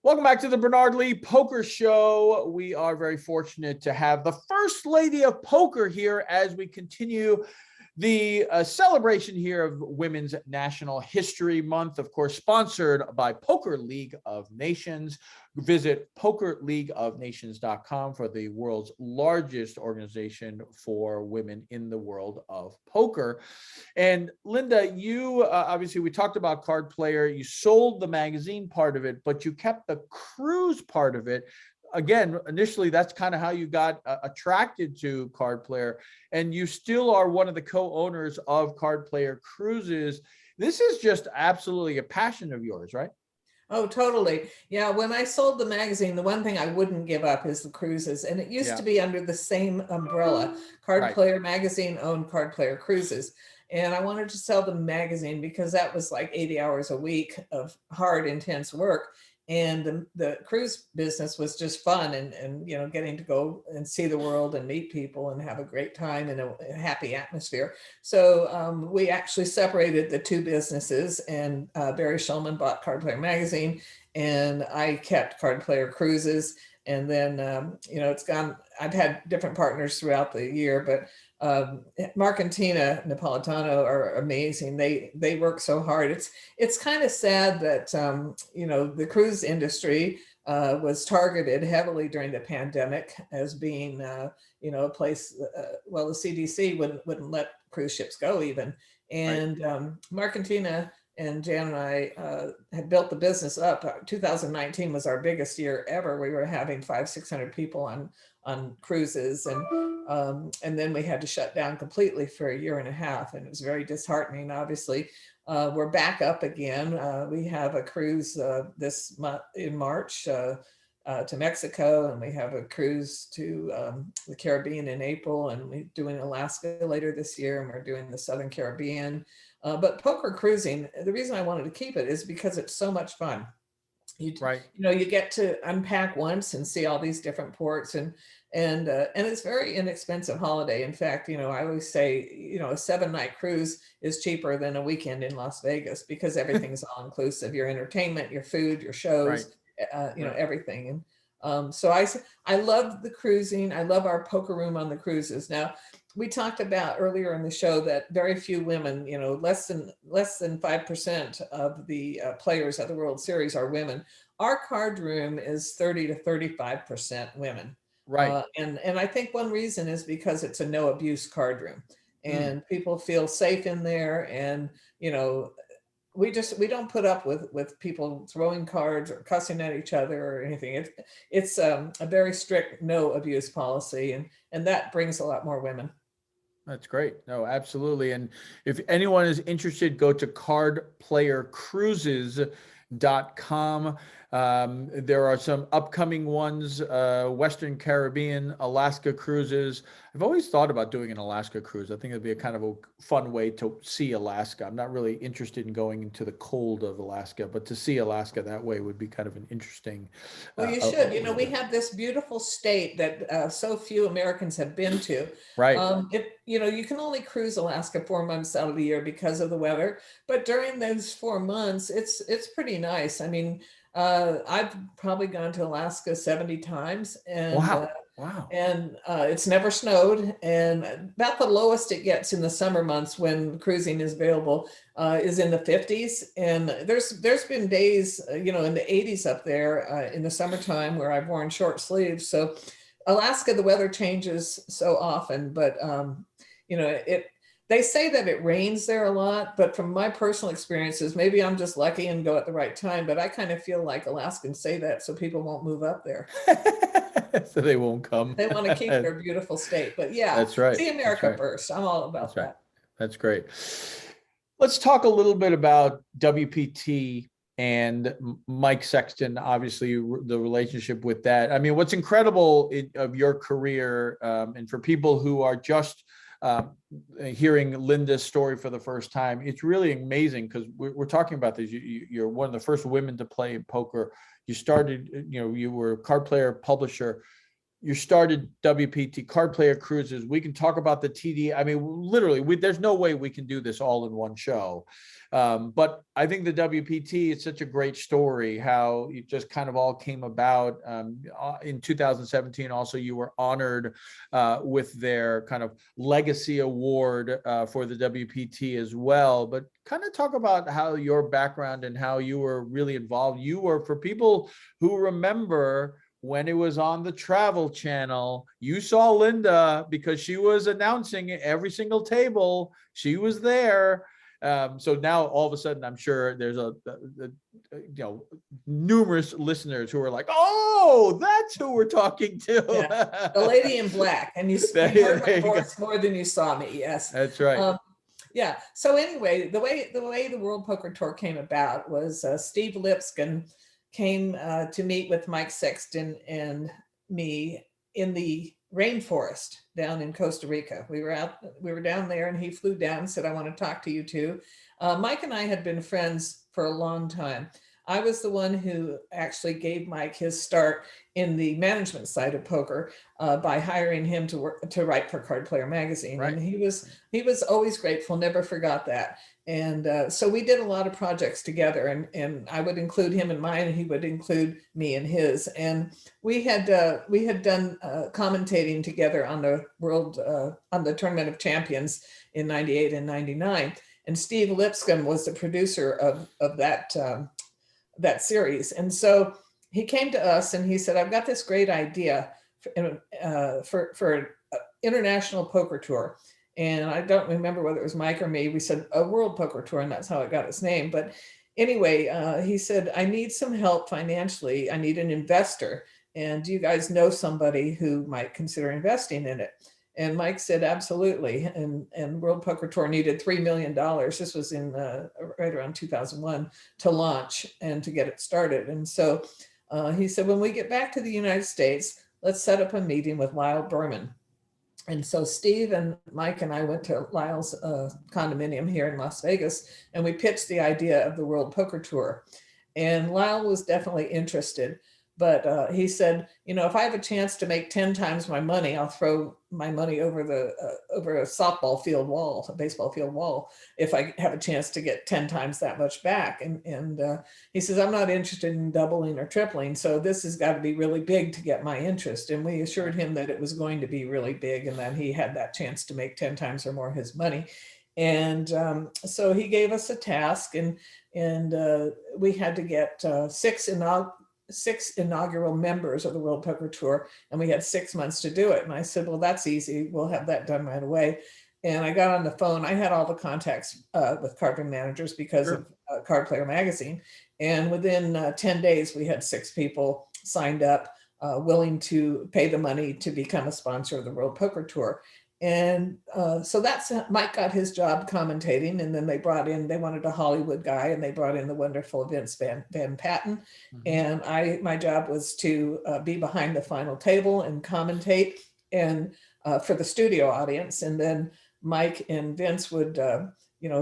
Welcome back to the Bernard Lee Poker Show. We are very fortunate to have the First Lady of Poker here as we continue the celebration here of Women's National History Month, of course, sponsored by Poker League of Nations. Visit pokerleagueofnations.com for the world's largest organization for women in the world of poker. And Linda, you obviously, we talked about Card Player. You sold the magazine part of it, but you kept the cruise part of it. Again, initially, that's kind of how you got attracted to Card Player, and you still are one of the co-owners of Cardplayer Cruises. This is just absolutely a passion of yours, right? Oh, totally. Yeah, when I sold the magazine, the one thing I wouldn't give up is the cruises. And it used to be under the same umbrella. Card Player Magazine owned Cardplayer Cruises. And I wanted to sell the magazine because that was like 80 hours a week of hard, intense work. And the cruise business was just fun and getting to go and see the world and meet people and have a great time in a happy atmosphere. So we actually separated the two businesses, and Barry Shulman bought Cardplayer Magazine and I kept Cardplayer Cruises. And then, it's gone, I've had different partners throughout the year, but Mark and Tina Napolitano are amazing. They work so hard. It's kind of sad that the cruise industry was targeted heavily during the pandemic as being a place. Well, the CDC wouldn't let cruise ships go even. And Mark and Tina and Jan and I had built the business up. 2019 was our biggest year ever. We were having 500-600 people on cruises, and then we had to shut down completely for a year and a half, and it was very disheartening. Obviously, we're back up again. We have a cruise this month in March to Mexico, and we have a cruise to the Caribbean in April, and we're doing Alaska later this year, and we're doing the Southern Caribbean. But poker cruising, the reason I wanted to keep it is because it's so much fun. You get to unpack once and see all these different ports, and it's very inexpensive holiday. In fact, I always say, a 7-night cruise is cheaper than a weekend in Las Vegas because everything's all inclusive: your entertainment, your food, your shows, everything. And so I love the cruising. I love our poker room on the cruises. Now, we talked about earlier in the show that very few women, less than 5% of the players at the World Series are women. Our card room is 30 to 35% women. Right. And I think one reason is because it's a no abuse card room, and people feel safe in there. And, we don't put up with people throwing cards or cussing at each other or anything. It's a very strict no abuse policy, and that brings a lot more women. That's great. No, absolutely. And if anyone is interested, go to cardplayercruises.com. There are some upcoming ones, Western Caribbean, Alaska cruises. I've always thought about doing an Alaska cruise. I think it'd be a kind of a fun way to see Alaska. I'm not really interested in going into the cold of Alaska, but to see Alaska that way would be kind of an interesting. Well, you should. We have this beautiful state that so few Americans have been to. Right. You can only cruise Alaska 4 months out of the year because of the weather, but during those 4 months, it's pretty nice. I mean, I've probably gone to Alaska 70 times, and wow. And it's never snowed, and about the lowest it gets in the summer months when cruising is available is in the 50s. And there's been days, in the 80s up there in the summertime where I've worn short sleeves. So Alaska, the weather changes so often, but they say that it rains there a lot, but from my personal experiences, maybe I'm just lucky and go at the right time, but I kind of feel like Alaskans say that so people won't move up there. So they won't come. They want to keep their beautiful state. But yeah, that's right. See America first. I'm all about that. That's great. Let's talk a little bit about WPT and Mike Sexton, obviously the relationship with that. I mean, what's incredible of your career, and for people who are just hearing Linda's story for the first time, it's really amazing because we're talking about this. You're one of the first women to play in poker. You started, you were a card player publisher. you started WPT Cardplayer Cruises. We can talk about the TD. I mean, literally, there's no way we can do this all in one show. But I think the WPT is such a great story, how it just kind of all came about. In 2017, also, you were honored with their kind of legacy award for the WPT as well. But kind of talk about how your background and how you were really involved. You were, for people who remember, when it was on the Travel Channel, you saw Linda because she was announcing every single table. She was there. So now all of a sudden, I'm sure there's numerous listeners who are like, "Oh, that's who we're talking to." Yeah. The lady in black, and you heard my voice more than you saw me. Yes, that's right. Yeah. So anyway, the way the World Poker Tour came about was Steve Lipscomb came to meet with Mike Sexton and me in the rainforest down in Costa Rica. We were down there, and he flew down and said, "I want to talk to you too." Mike and I had been friends for a long time. I was the one who actually gave Mike his start in the management side of poker by hiring him to write for Cardplayer magazine. Right. And he was always grateful, never forgot that. And so we did a lot of projects together, and I would include him in mine, and he would include me in his. And we had done commentating together on the on the Tournament of Champions in '98 and '99. And Steve Lipscomb was the producer of that series. And so he came to us and he said, "I've got this great idea for an international poker tour." And I don't remember whether it was Mike or me. We said a World Poker Tour, and that's how it got its name. But anyway, he said, "I need some help financially. I need an investor. And do you guys know somebody who might consider investing in it?" And Mike said, "Absolutely." And World Poker Tour needed $3 million. This was in right around 2001 to launch and to get it started. And so he said, "When we get back to the United States, let's set up a meeting with Lyle Berman." And so Steve and Mike and I went to Lyle's condominium here in Las Vegas, and we pitched the idea of the World Poker Tour. And Lyle was definitely interested. But he said, "If I have a chance to make 10 times my money, I'll throw my money over a softball field wall, a baseball field wall, if I have a chance to get 10 times that much back." And he says, "I'm not interested in doubling or tripling, so this has got to be really big to get my interest." And we assured him that it was going to be really big and that he had that chance to make 10 times or more his money. And so he gave us a task, and we had to get six inaugural members of the World Poker Tour, and we had 6 months to do it. And I said, "Well, that's easy. We'll have that done right away." And I got on the phone. I had all the contacts with card room managers because Sure. of Cardplayer magazine. And within 10 days, we had 6 people signed up, willing to pay the money to become a sponsor of the World Poker Tour. And so that's Mike got his job commentating, and then they wanted a Hollywood guy, and they brought in the wonderful Vince Van Patten. Mhm. And my job was to be behind the final table and commentate and for the studio audience. And then Mike and Vince would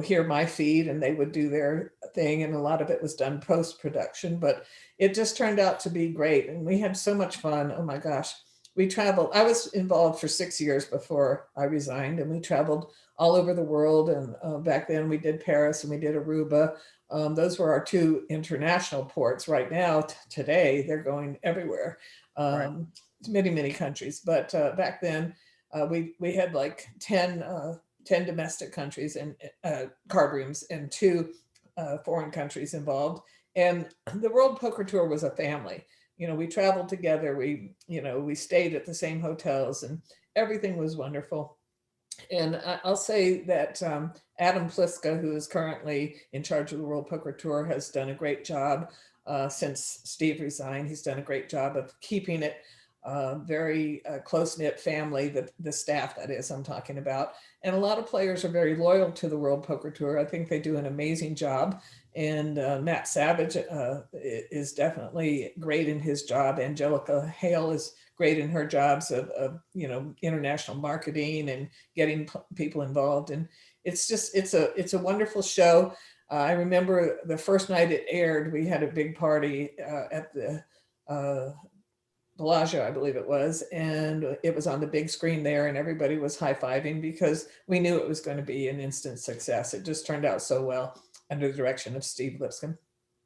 hear my feed, and they would do their thing, and a lot of it was done post-production. But it just turned out to be great, and we had so much fun. Oh my gosh. We traveled. I was involved for 6 years before I resigned, and we traveled all over the world. And back then we did Paris and we did Aruba. Those were our 2 international ports. Right now, today, they're going everywhere, Right. many, many countries. But back then, we had like 10 domestic countries and card rooms, and 2 foreign countries involved. And the World Poker Tour was a family. We traveled together. We stayed at the same hotels, and everything was wonderful. And I'll say that Adam Pliska, who is currently in charge of the World Poker Tour, has done a great job since Steve resigned. He's done a great job of keeping it very close-knit family, the staff, that is, I'm talking about. And a lot of players are very loyal to the World Poker Tour. I think they do an amazing job. And Matt Savage is definitely great in his job. Angelica Hale is great in her jobs of international marketing and getting people involved. And it's a wonderful show. I remember the first night it aired, we had a big party at the Bellagio, I believe it was, and it was on the big screen there, and everybody was high-fiving because we knew it was going to be an instant success. It just turned out so well under the direction of Steve Lipscomb.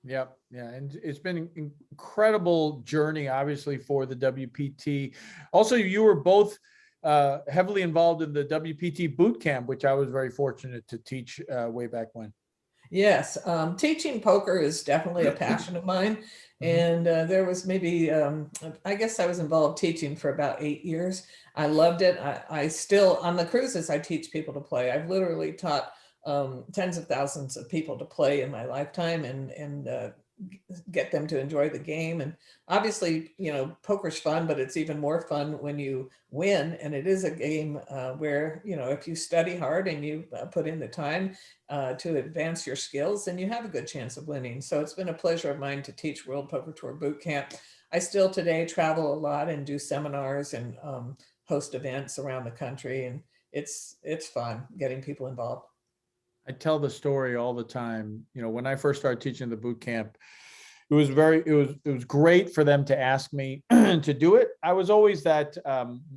Yep. Yeah. And it's been an incredible journey, obviously, for the WPT. Also, you were both heavily involved in the WPT Boot Camp, which I was very fortunate to teach way back when. Yes, teaching poker is definitely a passion of mine. And there was maybe, I guess I was involved teaching for about 8 years. I loved it. I still, on the cruises, I teach people to play. I've literally taught tens of thousands of people to play in my lifetime, and get them to enjoy the game. And obviously, you know, poker's fun, but it's even more fun when you win. And it is a game where, you know, if you study hard and you put in the time to advance your skills, then you have a good chance of winning. So it's been a pleasure of mine to teach World Poker Tour Boot Camp. I still today travel a lot and do seminars and host events around the country. And it's fun getting people involved. I tell the story all the time. You know, when I first started teaching the boot camp, it was great for them to ask me to do it. I was always that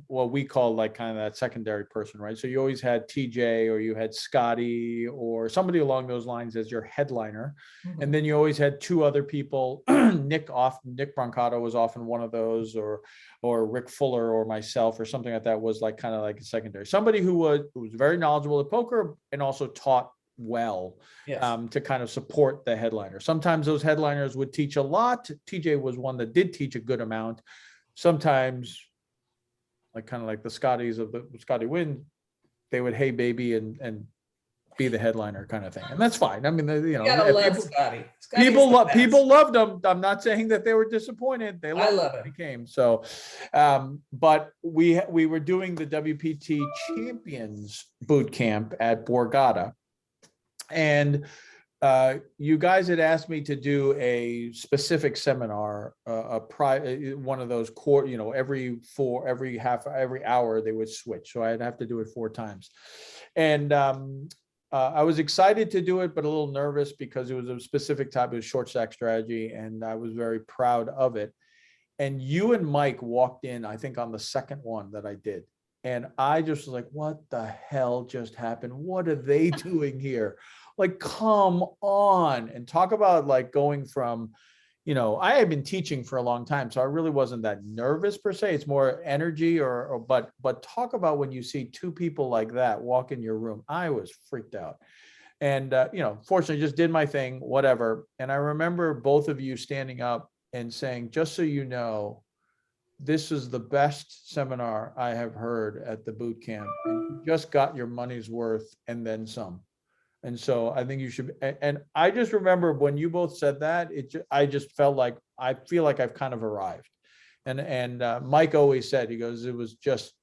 what we call like kind of that secondary person, right? So you always had TJ or you had Scotty or somebody along those lines as your headliner. And then you always had two other people. Nick Brancato was often one of those, or Rick Fuller or myself or something like that was like kind of like a secondary. Somebody who was very knowledgeable at poker and also taught well. Yes. To kind of support the headliner. Sometimes those headliners would teach a lot. TJ was one that did teach a good amount. Sometimes, like kind of like the Scotties of the Scotty Wynn, they would, hey baby, and be the headliner kind of thing. And that's fine. I mean, you know, you gotta love Scotty. People loved them. I'm not saying that they were disappointed. They loved love it. They came. So, but we were doing the WPT Champions Boot Camp at Borgata. And you guys had asked me to do a specific seminar, one of those core, you know, every hour they would switch. So I'd have to do it 4 times. And I was excited to do it, but a little nervous because it was a specific type of short stack strategy. And I was very proud of it. And you and Mike walked in, I think, on the second one that I did. And I just was like, what the hell just happened? What are they doing here? Like, come on. And talk about like going from, you know, I had been teaching for a long time, so I really wasn't that nervous per se. It's more energy but talk about when you see 2 people like that walk in your room. I was freaked out. And, you know, fortunately just did my thing, whatever. And I remember both of you standing up and saying, just so you know, this is the best seminar I have heard at the boot camp. And you just got your money's worth and then some. And so I think you should. And I just remember when you both said that, I just felt like, I feel like I've kind of arrived. And Mike always said, he goes, it was just,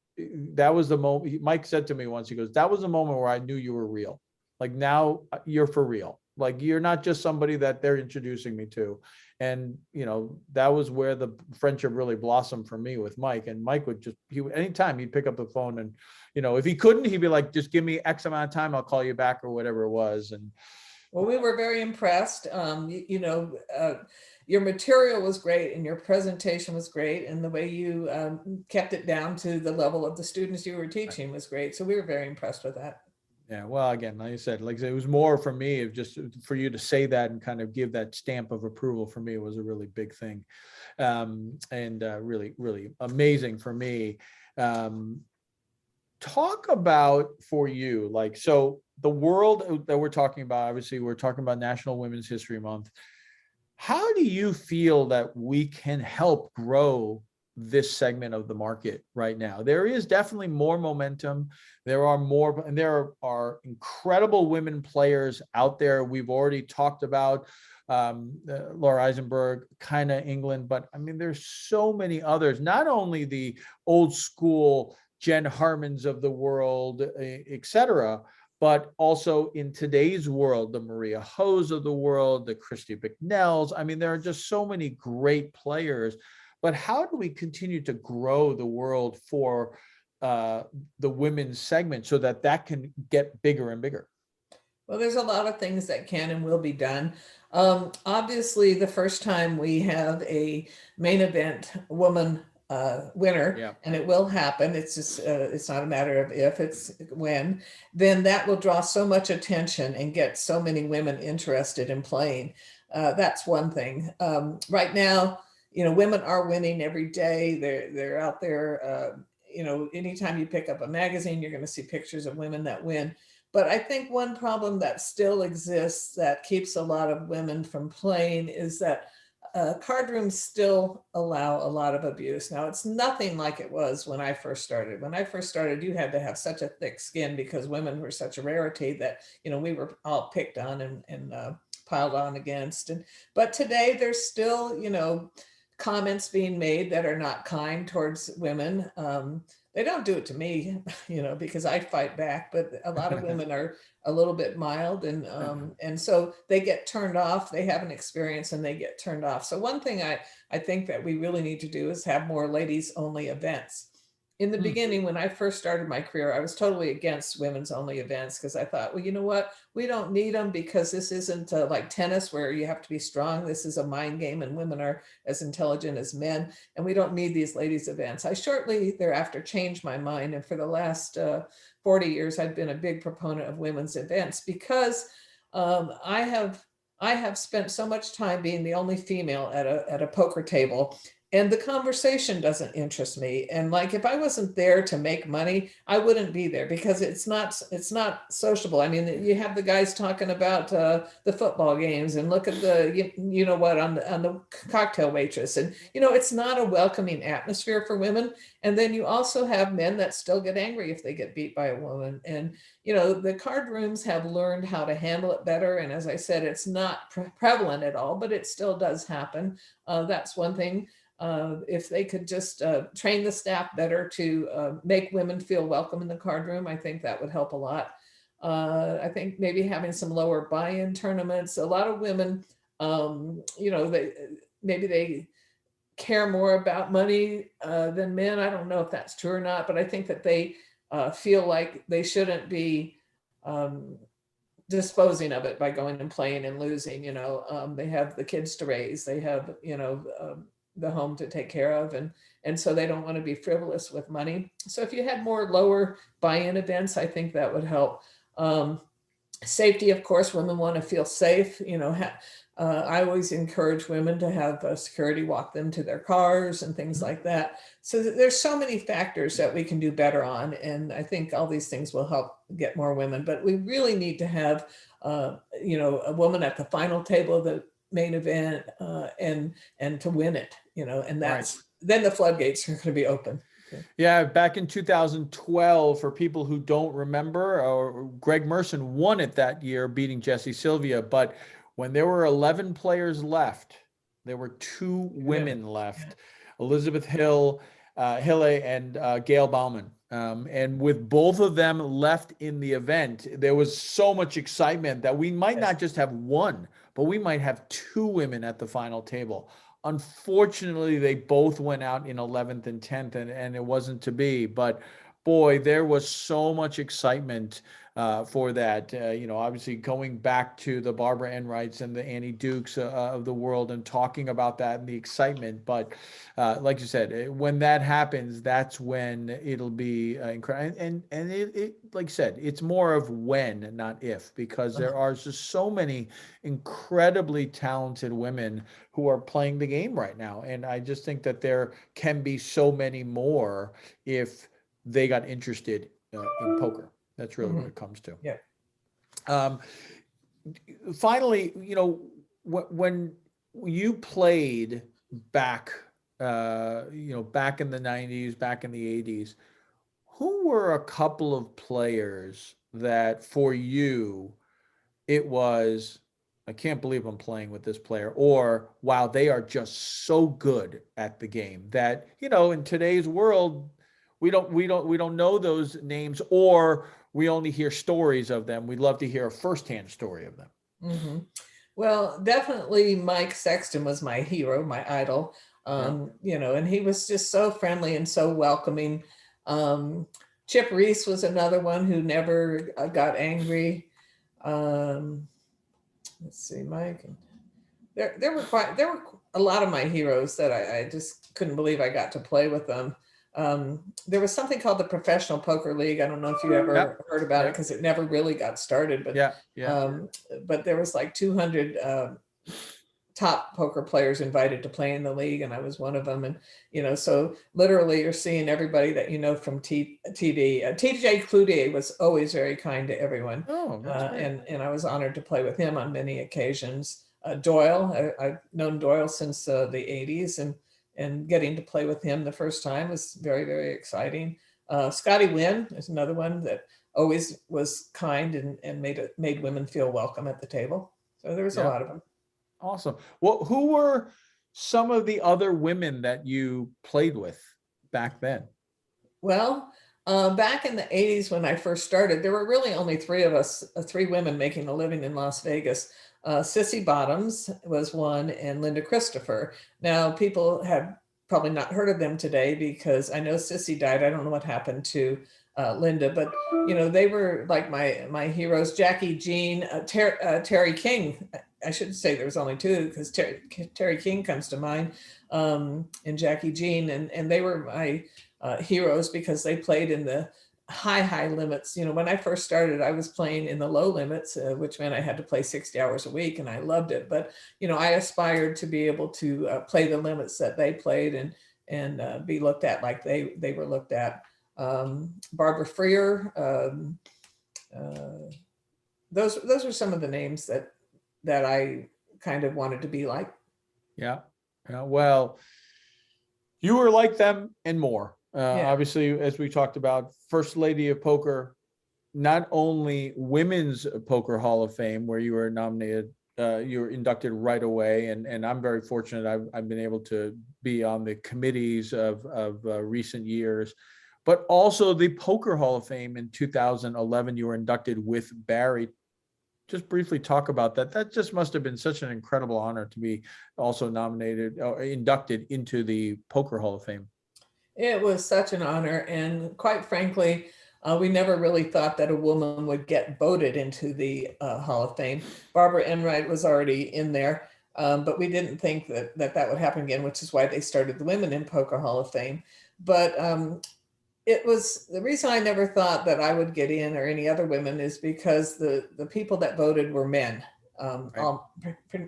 that was the moment. Mike said to me once, he goes, that was the moment where I knew you were real. Like, now you're for real. Like, you're not just somebody that they're introducing me to. And, you know, that was where the friendship really blossomed for me with Mike. And Mike would just, anytime he'd pick up the phone and, you know, if he couldn't, he'd be like, just give me X amount of time, I'll call you back or whatever it was. And well, we were very impressed. Your material was great and your presentation was great. And the way you kept it down to the level of the students you were teaching was great. So we were very impressed with that. Yeah, well, again, like I said, like it was more for me of just for you to say that and kind of give that stamp of approval for me was a really big thing, and really, really amazing for me. Talk about for you, like, so the world that we're talking about, obviously, we're talking about National Women's History Month. How do you feel that we can help grow this segment of the market right now? There is definitely more momentum. There are more, and there are incredible women players out there. We've already talked about Laura Eisenberg, kind of England, but I mean, there's so many others, not only the old school Jen Harmons of the world, et cetera, but also in today's world, the Maria Ho's of the world, the Christy Bicknells. I mean, there are just so many great players. But how do we continue to grow the world for the women's segment so that can get bigger and bigger? Well, there's a lot of things that can and will be done. Obviously, the first time we have a main event woman winner, and it will happen. It's just, it's not a matter of if, it's when, then that will draw so much attention and get so many women interested in playing. That's one thing. Right now, women are winning every day. They're out there. Anytime you pick up a magazine, you're going to see pictures of women that win. But I think one problem that still exists that keeps a lot of women from playing is that card rooms still allow a lot of abuse. Now, it's nothing like it was when I first started. When I first started, you had to have such a thick skin because women were such a rarity that, we were all picked on and piled on against. But today there's still, comments being made that are not kind towards women. They don't do it to me, because I fight back, but a lot of women are a little bit mild, and so they get turned off. They have an experience and they get turned off. So one thing I think that we really need to do is have more ladies only events. In the beginning, when I first started my career, I was totally against women's only events because I thought, well, you know what? We don't need them because this isn't like tennis where you have to be strong. This is a mind game and women are as intelligent as men, and we don't need these ladies events. I shortly thereafter changed my mind, and for the last 40 years, I've been a big proponent of women's events because I have spent so much time being the only female at a poker table, and the conversation doesn't interest me. And like, if I wasn't there to make money, I wouldn't be there because it's not sociable. I mean, you have the guys talking about the football games and look at the, you know what, on the cocktail waitress. And, it's not a welcoming atmosphere for women. And then you also have men that still get angry if they get beat by a woman. And, the card rooms have learned how to handle it better. And as I said, it's not prevalent at all, but it still does happen. That's one thing. If they could just train the staff better to make women feel welcome in the card room, I think that would help a lot. I think maybe having some lower buy-in tournaments. A lot of women, they care more about money than men. I don't know if that's true or not, but I think that they feel like they shouldn't be disposing of it by going and playing and losing. They have the kids to raise. They have, the home to take care of, and so they don't want to be frivolous with money. So if you had more lower buy-in events, I think that would help. Safety, of course, women want to feel safe. I always encourage women to have security walk them to their cars and things like that. So there's so many factors that we can do better on, and I think all these things will help get more women. But we really need to have, a woman at the final table of the main event and to win it, and that's right. Then the floodgates are going to be open. Okay. Yeah, back in 2012, for people who don't remember, Greg Merson won it that year, beating Jesse Sylvia. But when there were 11 players left, there were 2 women left, Elizabeth Hille and Gail Bauman. And with both of them left in the event, there was so much excitement that we might not just have one, but we might have 2 women at the final table. Unfortunately, they both went out in 11th and 10th, and it wasn't to be. But boy, there was so much excitement for that. Obviously going back to the Barbara Enrights and the Annie Dukes of the world and talking about that and the excitement. But like you said, when that happens, that's when it'll be incredible. And it, like you said, it's more of when, not if, because there are just so many incredibly talented women who are playing the game right now. And I just think that there can be so many more if they got interested in poker. That's really what it comes to. Yeah. Finally, when you played back, back in the 90s, back in the 80s, who were a couple of players that for you, it was, I can't believe I'm playing with this player, or wow, they are just so good at the game that, in today's world, we don't know those names, or we only hear stories of them. We'd love to hear a firsthand story of them. Mm-hmm. Well, definitely Mike Sexton was my hero, my idol. And he was just so friendly and so welcoming. Chip Reese was another one who never got angry. Let's see, Mike. There were a lot of my heroes that I just couldn't believe I got to play with them. There was something called the Professional Poker League. I don't know if you Yep. ever heard about it Yep. because it never really got started, but there was like 200 top poker players invited to play in the league, and I was one of them. And so literally you're seeing everybody that from TD. TJ Cloutier was always very kind to everyone. Oh, that's great. And I was honored to play with him on many occasions. Doyle, I've known Doyle since the 80s, and getting to play with him the first time was very, very exciting. Scotty Wynn is another one that always was kind and made women feel welcome at the table. So there was a lot of them. Awesome. Well, who were some of the other women that you played with back then? Well, back in the 80s when I first started, there were really only three of us, three women making a living in Las Vegas. Sissy Bottoms was one, and Linda Christopher. Now, people have probably not heard of them today because I know Sissy died. I don't know what happened to Linda, but they were like my heroes. Jackie Jean, Terry King. I should say there was only two because Terry King comes to mind, and Jackie Jean, and they were my heroes because they played in the high limits. When I first started, I was playing in the low limits, which meant I had to play 60 hours a week, and I loved it. But I aspired to be able to play the limits that they played and be looked at like they were looked at. Barbara Freer. Those are some of the names that I kind of wanted to be like. Yeah. Well, you were like them and more. Obviously, as we talked about, First Lady of Poker, not only Women's Poker Hall of Fame, where you were nominated, you were inducted right away. And I'm very fortunate. I've been able to be on the committees of recent years, but also the Poker Hall of Fame in 2011, you were inducted with Barry. Just briefly talk about that. That just must have been such an incredible honor to be also nominated or inducted into the Poker Hall of Fame. It was such an honor. And quite frankly, we never really thought that a woman would get voted into the Hall of Fame. Barbara Enright was already in there, but we didn't think that would happen again, which is why they started the Women in Poker Hall of Fame. But it was the reason I never thought that I would get in or any other women is because the people that voted were men. Right.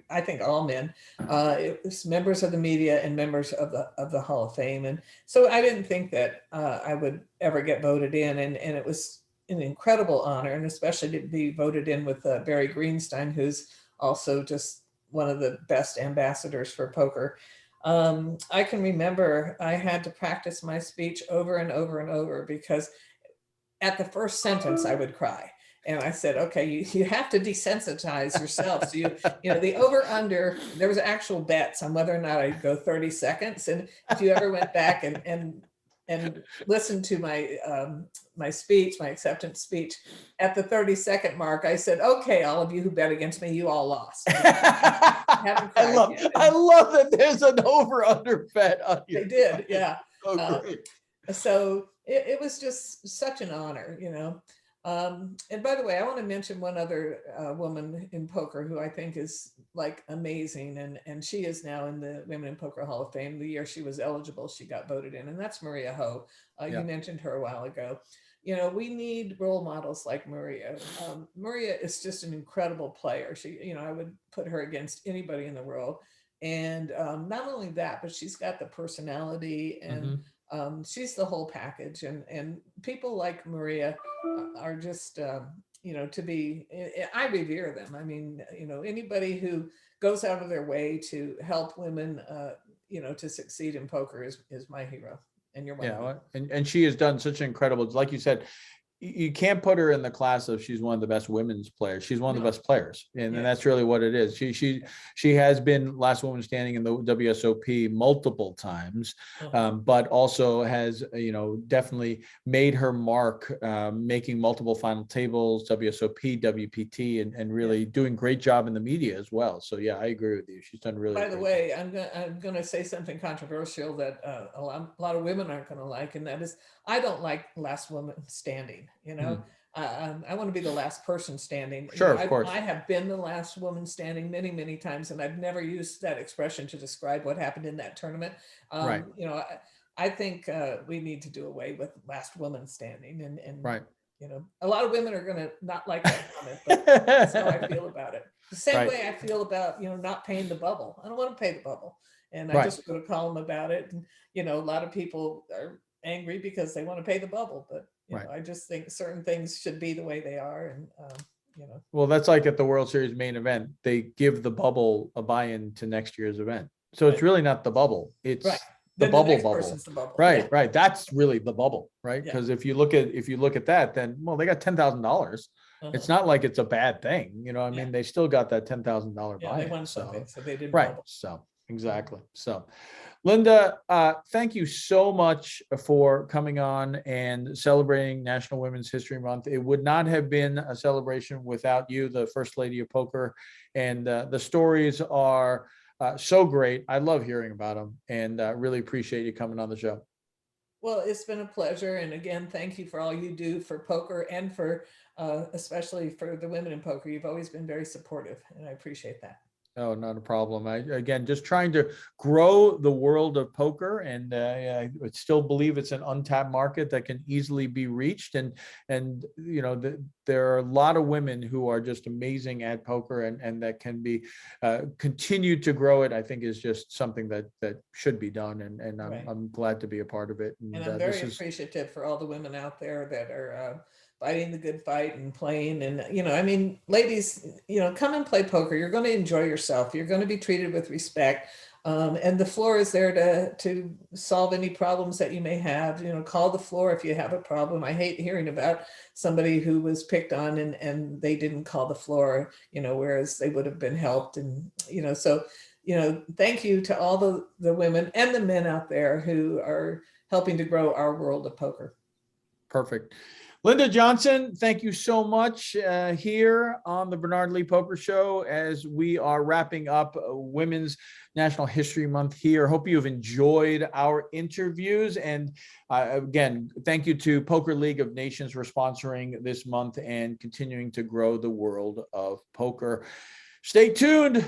I think all men. It was members of the media and members of the Hall of Fame, and so I didn't think that I would ever get voted in, and it was an incredible honor, and especially to be voted in with Barry Greenstein, who's also just one of the best ambassadors for poker. I can remember I had to practice my speech over and over and over because at the first sentence I would cry. And I said, okay, you have to desensitize yourself. So the over under, there was actual bets on whether or not I'd go 30 seconds. And if you ever went back and listened to my speech, my acceptance speech, at the 30-second mark, I said, okay, all of you who bet against me, you all lost. I love that there's an over under bet on you. They did, yeah. Oh, great. So it was just such an honor, and by the way, I want to mention one other woman in poker who I think is like amazing, and she is now in the Women in Poker Hall of Fame. The year she was eligible, she got voted in, and that's Maria Ho. You mentioned her a while ago. We need role models like Maria. Maria is just an incredible player. She, I would put her against anybody in the world. And not only that, but she's got the personality and she's the whole package. And people like Maria are just, to be, I revere them. I mean, anybody who goes out of their way to help women, to succeed in poker is my hero. And you're one of them. And she has done such an incredible, like you said, you can't put her in the class of she's one of the best women's players. She's one of the best players, and that's really what it is. She has been last woman standing in the WSOP multiple times, but also has definitely made her mark, making multiple final tables, WSOP, WPT, and really doing great job in the media as well. So yeah, I agree with you. She's done really. By the way, I'm going to say something controversial that a lot of women aren't going to like, and that is I don't like last woman standing. I want to be the last person standing. Sure, of course. I have been the last woman standing many, many times, and I've never used that expression to describe what happened in that tournament. Right. You know, I think we need to do away with last woman standing, and Right. you know, a lot of women are going to not like that comment, but that's how I feel about it. The same Right. way I feel about, you know, not paying the bubble. I don't want to pay the bubble. And I Right. just wrote a column about it. And, you know, a lot of people are angry because they want to pay the bubble. But, you Right. know, I just think certain things should be the way they are. And, you know. Well, that's like at the World Series main event, they give the bubble a buy-in to next year's event. So it's really not the bubble. It's Right. the Then bubble next bubble. person's the bubble. Right, Yeah. right. That's really the bubble, right? Yeah. Because if you look at that, then well, they got $10,000. It's not like it's a bad thing, you know. I mean, they still got that $10,000 Yeah, buy-in. they won something, so they didn't right. bubble. So exactly. So, Linda, thank you so much for coming on and celebrating National Women's History Month. It would not have been a celebration without you, the First Lady of Poker, and the stories are so great. I love hearing about them, and really appreciate you coming on the show. Well, it's been a pleasure. And again, thank you for all you do for poker and for especially for the women in poker. You've always been very supportive, and I appreciate that. Oh, not a problem. Again, just trying to grow the world of poker, and I still believe it's an untapped market that can easily be reached. And you know, there are a lot of women who are just amazing at poker, and that can be continued to grow it. I think is just something that should be done, and I'm glad to be a part of it. And I'm very appreciative for all the women out there that are fighting the good fight and playing. And, you know, I mean, ladies, you know, come and play poker. You're going to enjoy yourself. You're going to be treated with respect. And the floor is there to solve any problems that you may have. You know, call the floor if you have a problem. I hate hearing about somebody who was picked on and they didn't call the floor, you know, whereas they would have been helped. And, you know, so, you know, thank you to all the women and the men out there who are helping to grow our world of poker. Perfect. Linda Johnson, thank you so much here on the Bernard Lee Poker Show as we are wrapping up Women's National History Month here. Hope you've enjoyed our interviews. And again, thank you to Poker League of Nations for sponsoring this month and continuing to grow the world of poker. Stay tuned.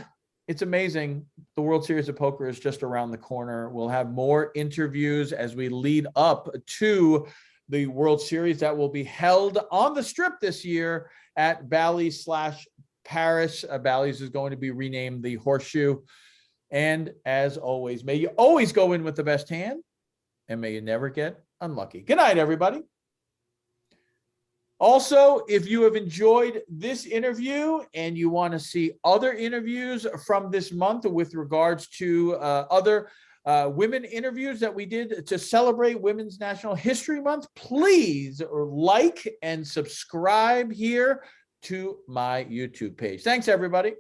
It's amazing. The World Series of Poker is just around the corner. We'll have more interviews as we lead up to the World Series that will be held on the Strip this year at Bally's/Paris. Bally's is going to be renamed the Horseshoe. And as always, may you always go in with the best hand, and may you never get unlucky. Good night, everybody. Also, if you have enjoyed this interview and you want to see other interviews from this month with regards to other women interviews that we did to celebrate Women's National History Month, please like and subscribe here to my YouTube page. Thanks, everybody.